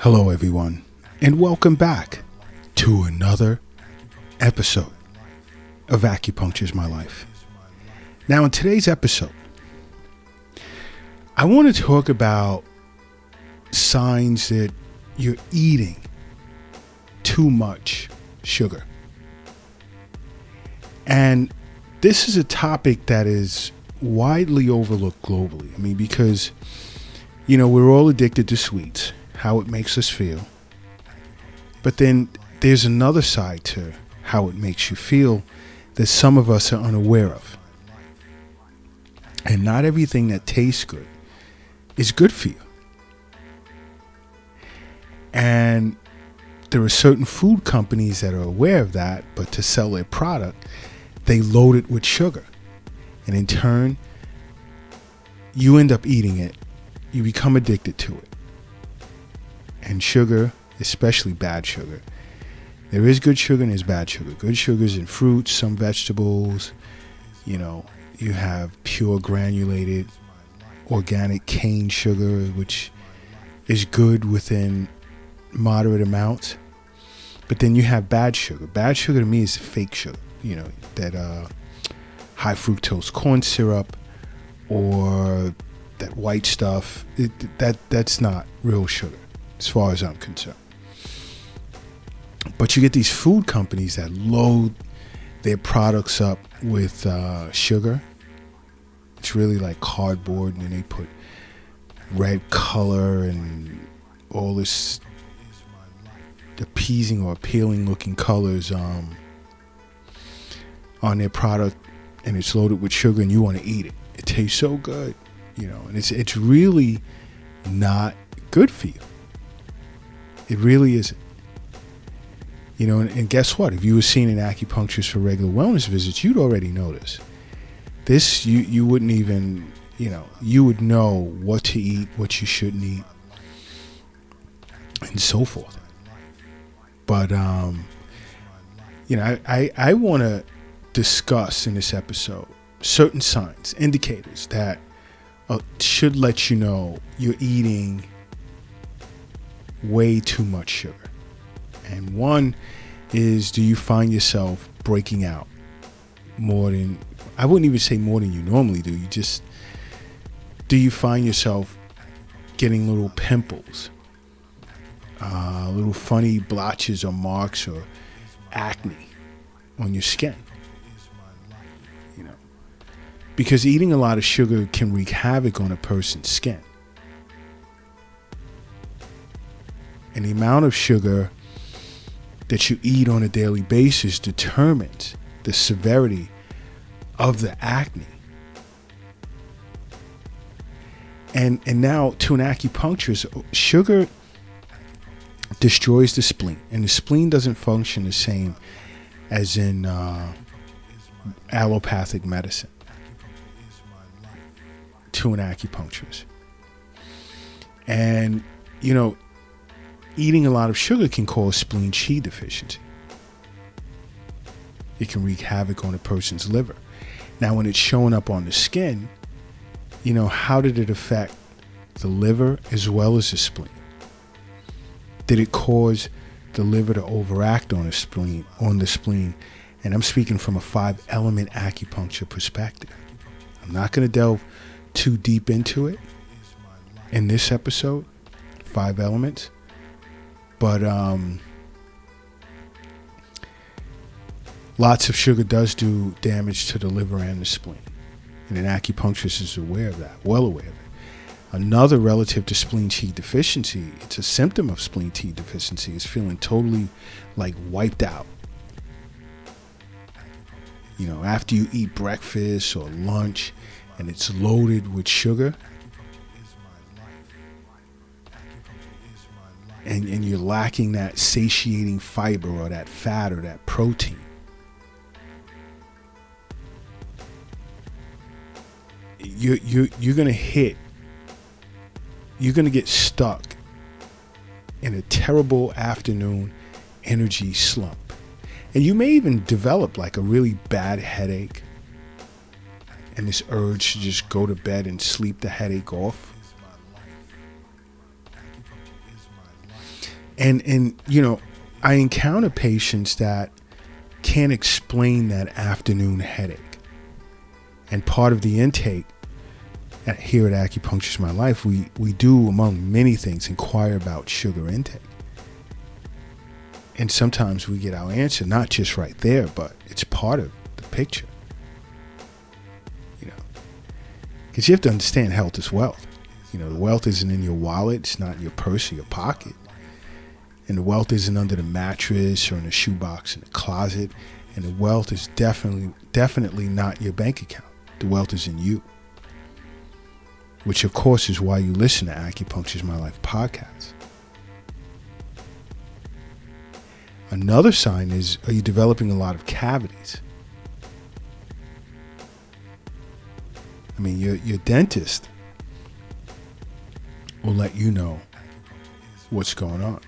Hello, everyone, and welcome back to another episode of Acupuncture is My Life. Now, in today's episode, I want to talk about signs that you're eating too much sugar. And this is a topic that is widely overlooked globally. I mean, because, we're all addicted to sweets, how it makes us feel. But then there's another side to how it makes you feel that some of us are unaware of. And not everything that tastes good is good for you. And there are certain food companies that are aware of that, but to sell their product, they load it with sugar. And in turn, you end up eating it. You become addicted to it. And sugar, especially bad sugar. There is good sugar and there's bad sugar. Good sugars in fruits, some vegetables. You have pure granulated organic cane sugar, which is good within moderate amounts. But then you have bad sugar. Bad sugar to me is fake sugar. That high fructose corn syrup or that white stuff. That's not real sugar, as far as I'm concerned. But you get these food companies that load their products up with sugar. It's really like cardboard, and then they put red color and all this appeasing or appealing looking colors on their product, and it's loaded with sugar, and you want to eat it. It tastes so good, and it's really not good for you. It really isn't. And guess what? If you were seeing an acupuncturist for regular wellness visits, you'd already know this. This, you wouldn't even, you would know what to eat, what you shouldn't eat, and so forth. But, I want to discuss in this episode certain signs, indicators that should let you know you're eating way too much sugar. And one is, do you find yourself breaking out more than, I wouldn't even say more than you normally do. Do you find yourself getting little pimples, little funny blotches or marks or acne on your skin? Because eating a lot of sugar can wreak havoc on a person's skin. And the amount of sugar that you eat on a daily basis determines the severity of the acne. And now, to an acupuncturist, sugar destroys the spleen, and the spleen doesn't function the same as in allopathic medicine to an acupuncturist. And eating a lot of sugar can cause spleen qi deficiency. It can wreak havoc on a person's liver. Now, when it's showing up on the skin, how did it affect the liver as well as the spleen? Did it cause the liver to overact on the spleen? And I'm speaking from a 5-element acupuncture perspective. I'm not going to delve too deep into it in this episode, 5 elements. But lots of sugar does do damage to the liver and the spleen. And an acupuncturist is aware of that, well aware of it. Another relative to spleen qi deficiency, it's a symptom of spleen qi deficiency, is feeling totally like wiped out. After you eat breakfast or lunch and it's loaded with sugar, and you're lacking that satiating fiber or that fat or that protein, you're gonna get stuck in a terrible afternoon energy slump. And you may even develop like a really bad headache and this urge to just go to bed and sleep the headache off. And I encounter patients that can't explain that afternoon headache. And part of the intake here at Acupuncture's My Life, we do, among many things, inquire about sugar intake. And sometimes we get our answer, not just right there, but it's part of the picture. Because you have to understand health is wealth. The wealth isn't in your wallet, it's not in your purse or your pocket. And the wealth isn't under the mattress or in a shoebox in the closet. And the wealth is definitely not your bank account. The wealth is in you. Which, of course, is why you listen to Acupuncture's My Life podcast. Another sign is, are you developing a lot of cavities? I mean, your dentist will let you know what's going on.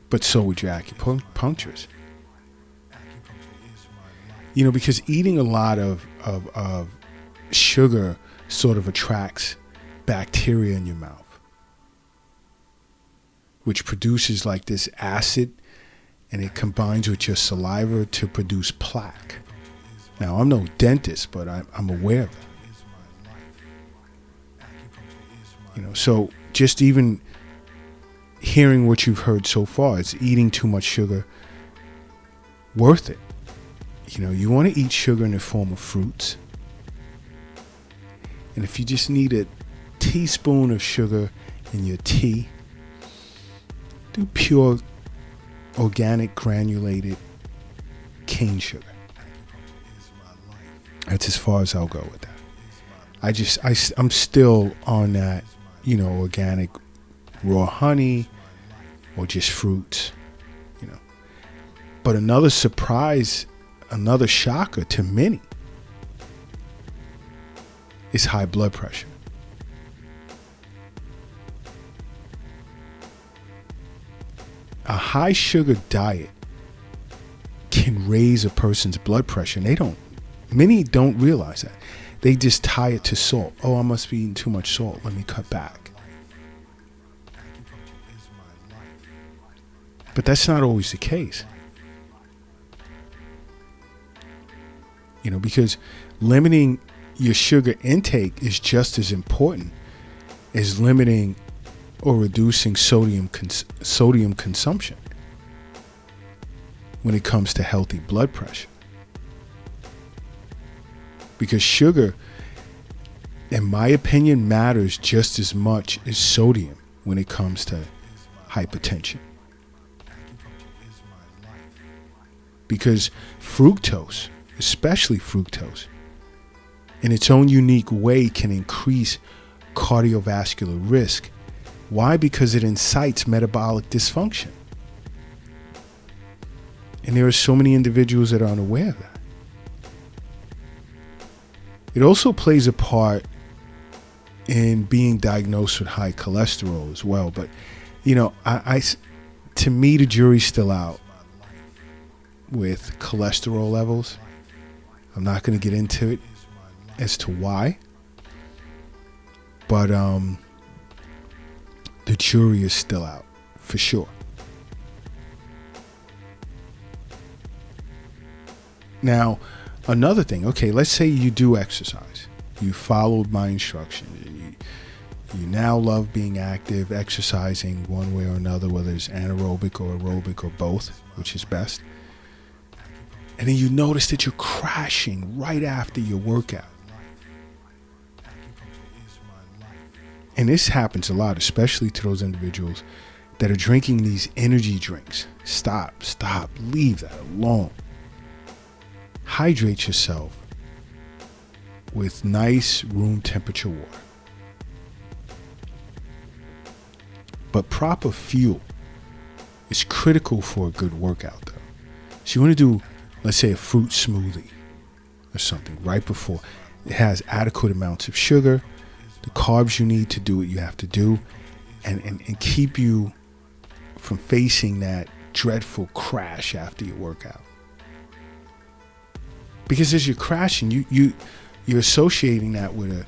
But so would your acupuncturist. Because eating a lot of sugar sort of attracts bacteria in your mouth, which produces like this acid, and it combines with your saliva to produce plaque. Now, I'm no dentist, but I'm aware of that. So just even hearing what you've heard so far, is eating too much sugar worth it? You want to eat sugar in the form of fruits. And if you just need a teaspoon of sugar in your tea, do pure, organic, granulated cane sugar. That's as far as I'll go with that. I'm still on that, organic raw honey or just fruits, But another surprise, another shocker to many is high blood pressure. A high sugar diet can raise a person's blood pressure, and many don't realize that. They just tie it to salt. Oh, I must be eating too much salt. Let me cut back. But that's not always the case. Because limiting your sugar intake is just as important as limiting or reducing sodium consumption when it comes to healthy blood pressure. Because sugar, in my opinion, matters just as much as sodium when it comes to hypertension. Because fructose, especially fructose, in its own unique way can increase cardiovascular risk. Why? Because it incites metabolic dysfunction. And there are so many individuals that are unaware of that. It also plays a part in being diagnosed with high cholesterol as well. But, to me, the jury's still out with cholesterol levels. I'm not going to get into it as to why. But the jury is still out, for sure. Now, another thing, okay, let's say you do exercise. You followed my instructions. You now love being active, exercising one way or another, whether it's anaerobic or aerobic or both, which is best. And then you notice that you're crashing right after your workout. And this happens a lot, especially to those individuals that are drinking these energy drinks. Stop, leave that alone. Hydrate yourself with nice room temperature water. But proper fuel is critical for a good workout, though. So you want to do, let's say, a fruit smoothie or something right before. It has adequate amounts of sugar. The carbs you need to do what you have to do, and keep you from facing that dreadful crash after your workout. Because as you're crashing, you're associating that with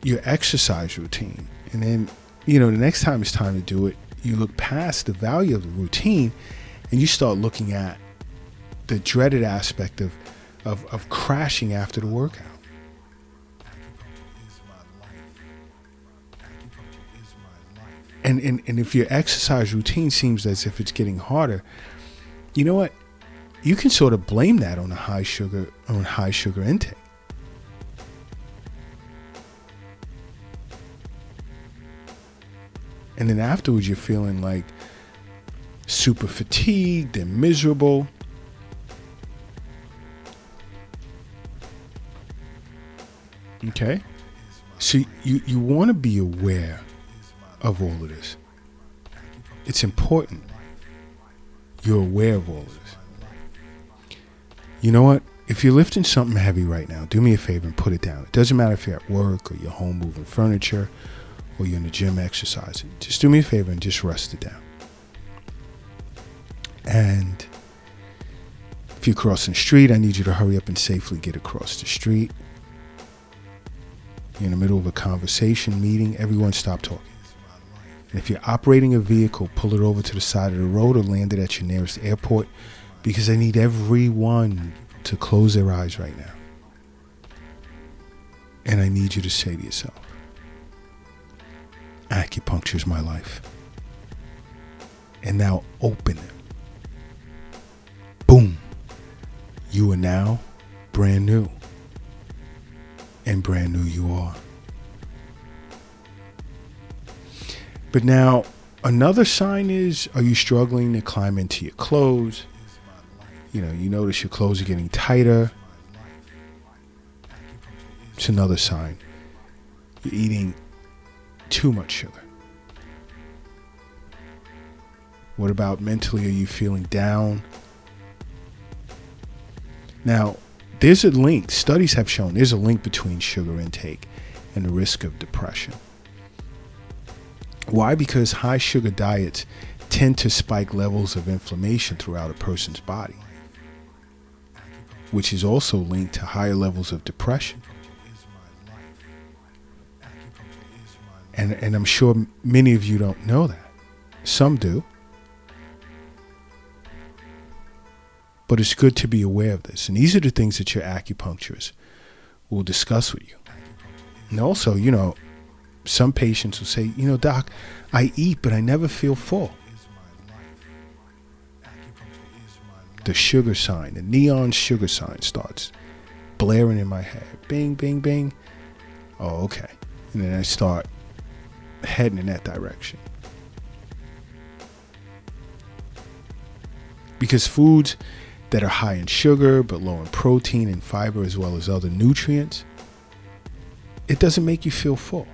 your exercise routine, And then, the next time it's time to do it, you look past the value of the routine and you start looking at the dreaded aspect of crashing after the workout. And if your exercise routine seems as if it's getting harder, you know what? You can sort of blame that on high sugar intake. And then afterwards, you're feeling like super fatigued and miserable. Okay? So you want to be aware of all of this. It's important you're aware of all of this. You know what? If you're lifting something heavy right now, do me a favor and put it down. It doesn't matter if you're at work or you're home moving furniture or you're in the gym exercising. Just do me a favor and just rest it down. And if you're crossing the street, I need you to hurry up and safely get across the street. You're in the middle of a conversation, meeting, everyone stop talking. And if you're operating a vehicle, pull it over to the side of the road or land it at your nearest airport, because I need everyone to close their eyes right now. And I need you to say to yourself, acupuncture is my life. And now open them. Boom. You are now brand new. And brand new you are. But now, another sign is, are you struggling to climb into your clothes? You notice your clothes are getting tighter. It's another sign. You're eating too much sugar. What about mentally? Are you feeling down? Now, there's a link. Studies have shown there's a link between sugar intake and the risk of depression. Why? Because high sugar diets tend to spike levels of inflammation throughout a person's body, which is also linked to higher levels of depression. And I'm sure many of you don't know that. Some do. But it's good to be aware of this. And these are the things that your acupuncturist will discuss with you. And also, some patients will say, doc, I eat, but I never feel full. The sugar sign, the neon sugar sign starts blaring in my head. Bing, bing, bing. Oh, okay. And then I start heading in that direction. Because foods that are high in sugar but low in protein and fiber as well as other nutrients, it doesn't make you feel full.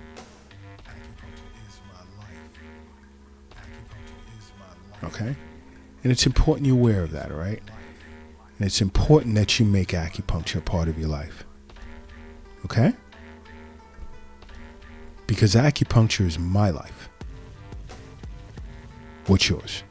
Okay? And it's important you're aware of that, all right? And it's important that you make acupuncture a part of your life. Okay? Because acupuncture is my life. What's yours?